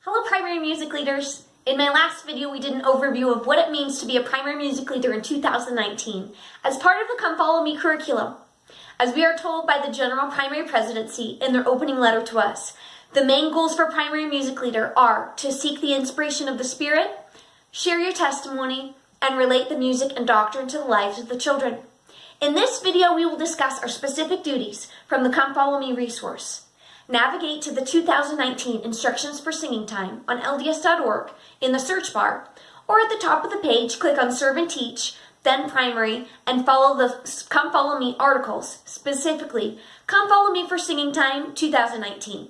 Hello primary music leaders! In my last video we did an overview of what it means to be a primary music leader in 2019 as part of the Come Follow Me curriculum. As we are told by the General Primary Presidency in their opening letter to us, the main goals for primary music leader are to seek the inspiration of the Spirit, share your testimony, and relate the music and doctrine to the lives of the children. In this video we will discuss our specific duties from the Come Follow Me resource. Navigate to the 2019 Instructions for Singing Time on LDS.org in the search bar, or at the top of the page, click on Serve and Teach, then Primary, and follow the Come Follow Me articles, specifically Come Follow Me for Singing Time 2019.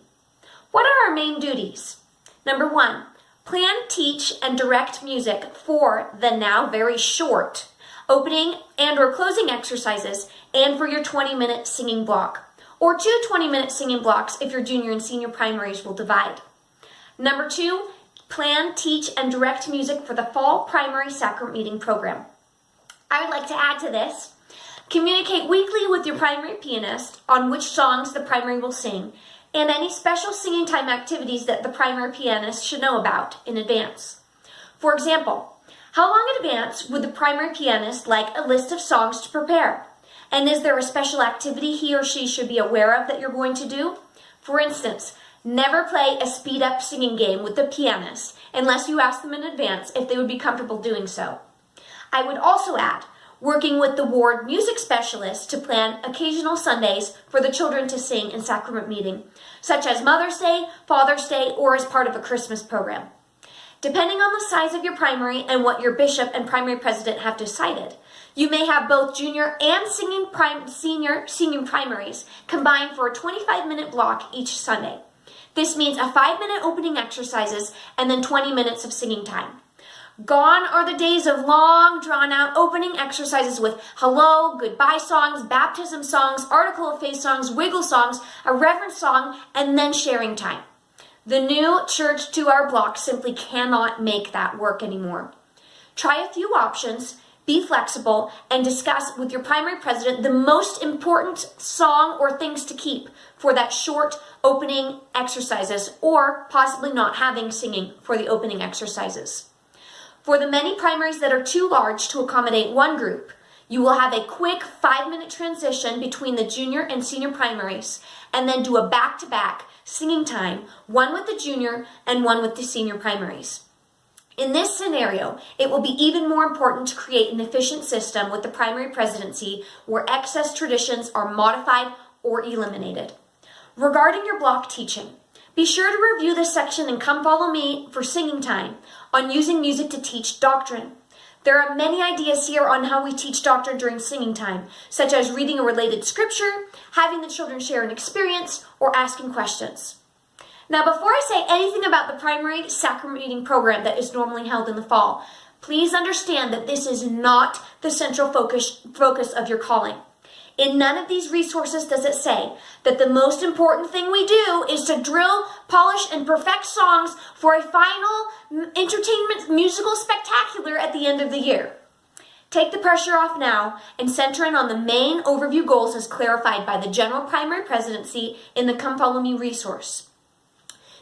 What are our main duties? Number 1, plan, teach, and direct music for the now very short opening and or closing exercises and for your 20-minute singing block, or 2 20-minute singing blocks if your junior and senior primaries will divide. Number 2, plan, teach, and direct music for the Fall Primary Sacre Meeting Program. I would like to add to this, communicate weekly with your primary pianist on which songs the primary will sing and any special singing time activities that the primary pianist should know about in advance. For example, how long in advance would the primary pianist like a list of songs to prepare? And is there a special activity he or she should be aware of that you're going to do? For instance, never play a speed-up singing game with the pianist unless you ask them in advance if they would be comfortable doing so. I would also add, working with the ward music specialist to plan occasional Sundays for the children to sing in sacrament meeting, such as Mother's Day, Father's Day, or as part of a Christmas program. Depending on the size of your primary and what your bishop and primary president have decided, you may have both junior and senior primaries combined for a 25-minute block each Sunday. This means a 5-minute opening exercises and then 20 minutes of singing time. Gone are the days of long, drawn-out opening exercises with hello, goodbye songs, baptism songs, article of faith songs, wiggle songs, a reverence song, and then sharing time. The new church 2-hour block simply cannot make that work anymore. Try a few options, be flexible, and discuss with your primary president the most important song or things to keep for that short opening exercises, or possibly not having singing for the opening exercises. For the many primaries that are too large to accommodate one group, you will have a quick 5-minute transition between the junior and senior primaries, and then do a back-to-back singing time, one with the junior and one with the senior primaries. In this scenario, it will be even more important to create an efficient system with the primary presidency where excess traditions are modified or eliminated. Regarding your block teaching, be sure to review this section and Come Follow Me for Singing Time on using music to teach doctrine. There are many ideas here on how we teach doctrine during singing time, such as reading a related scripture, having the children share an experience, or asking questions. Now, before I say anything about the primary sacrament meeting program that is normally held in the fall, please understand that this is not the central focus of your calling. In none of these resources does it say that the most important thing we do is to drill, polish, and perfect songs for a final entertainment musical spectacular at the end of the year. Take the pressure off now and center in on the main overview goals as clarified by the General Primary Presidency in the Come Follow Me resource.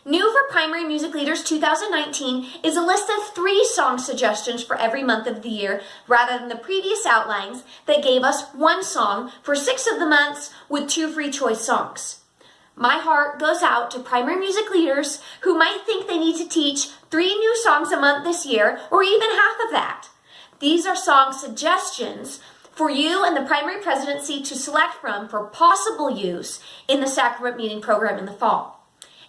New for Primary Music Leaders 2019 is a list of 3 song suggestions for every month of the year, rather than the previous outlines that gave us 1 song for 6 of the months with 2 free choice songs. My heart goes out to primary music leaders who might think they need to teach 3 new songs a month this year, or even half of that. These are song suggestions for you and the primary presidency to select from for possible use in the sacrament meeting program in the fall.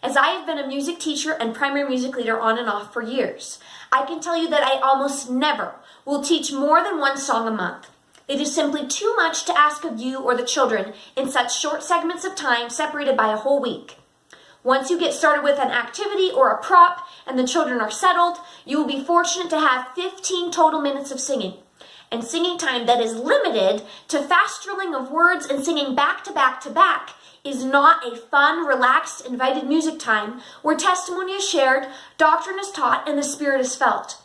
As I have been a music teacher and primary music leader on and off for years, I can tell you that I almost never will teach more than 1 song a month. It is simply too much to ask of you or the children in such short segments of time separated by a whole week. Once you get started with an activity or a prop and the children are settled, you will be fortunate to have 15 total minutes of singing. And singing time that is limited to fast drilling of words and singing back to back to back is not a fun, relaxed, invited music time where testimony is shared, doctrine is taught, and the Spirit is felt.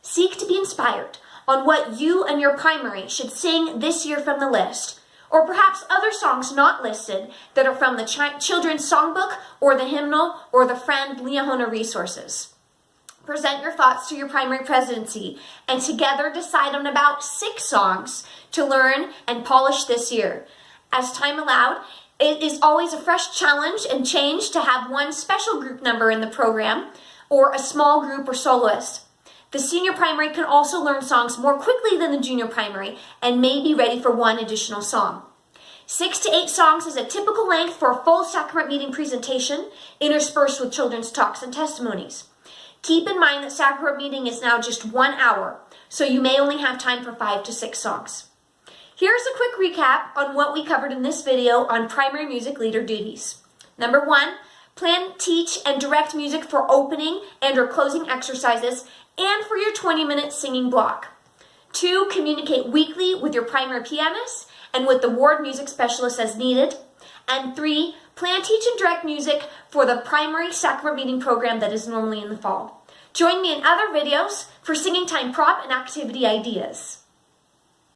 Seek to be inspired on what you and your primary should sing this year from the list. or perhaps other songs not listed that are from the Children's Songbook or the Hymnal or the Friend Liahona resources. Present your thoughts to your primary presidency and together decide on about 6 songs to learn and polish this year. As time allowed, it is always a fresh challenge and change to have one special group number in the program or a small group or soloist. The senior primary can also learn songs more quickly than the junior primary and may be ready for one additional song. 6 to 8 songs is a typical length for a full sacrament meeting presentation, interspersed with children's talks and testimonies. Keep in mind that sacrament meeting is now just 1 hour, so you may only have time for 5 to 6 songs. Here's a quick recap on what we covered in this video on primary music leader duties. Number 1, plan, teach, and direct music for opening and or closing exercises and for your 20-minute singing block. 2, communicate weekly with your primary pianist and with the ward music specialist as needed. And 3, plan, teach, and direct music for the primary sacrament meeting program that is normally in the fall. Join me in other videos for singing time prop and activity ideas.